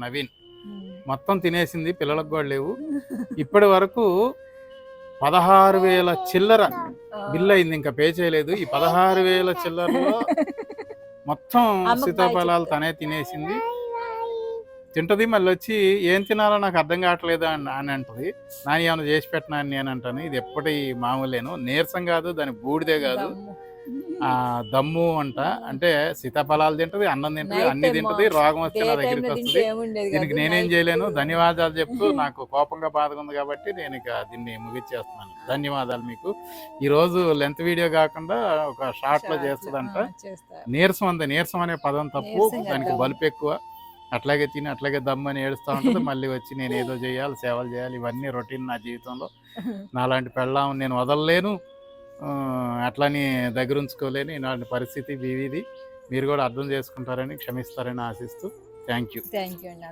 నవీన్ మొత్తం తినేసింది, పిల్లలకు కూడా లేవు. ఇప్పటి వరకు 16,000 చిల్లర బిల్లు అయింది, ఇంకా పే చేయలేదు. ఈ 16,000 చిల్లరలో మొత్తం సీతాఫలాలు తనే తినేసింది. తింటది, మళ్ళీ వచ్చి ఏం తినాలో నాకు అర్థం కావట్లేదు అని అంటది. నాని ఏమైనా చేసి పెట్టినా అని నేను అంటాను. ఇది ఎప్పటి మామూలేను, నీరసం కాదు, దాని బూడిదే కాదు, దమ్ము అంట. అంటే సీతాఫలాలు తింటది, అన్నం తింటది, అన్ని తింటది, రోగం వస్తే నా దగ్గరికి వస్తుంది. దీనికి నేనేం చేయలేను. ధన్యవాదాలు చెప్తూ నాకు కోపంగా బాధగా ఉంది కాబట్టి నేను ఇక దీన్ని ముగిచ్చేస్తున్నాను. ధన్యవాదాలు మీకు. ఈరోజు లెంత్ వీడియో కాకుండా ఒక షార్ట్లో చేస్తుందంట. నీరసం అంతే, నీరసం అనే పదం తప్పు, దానికి బలుపు ఎక్కువ. అట్లాగే తిని అట్లాగే దమ్మని ఏడుస్తూ ఉంటుంది. మళ్ళీ వచ్చి నేను ఏదో చేయాలి, సేవలు చేయాలి, ఇవన్నీ రొటీన్ నా జీవితంలో. నాలాంటి పెళ్ళాం నేను వదలలేను, అట్లని దగ్గర ఉంచుకోలేను. ఇలాంటి పరిస్థితి బీవీది. మీరు కూడా అర్థం చేసుకుంటారని, క్షమిస్తారని ఆశిస్తూ థ్యాంక్ యూ.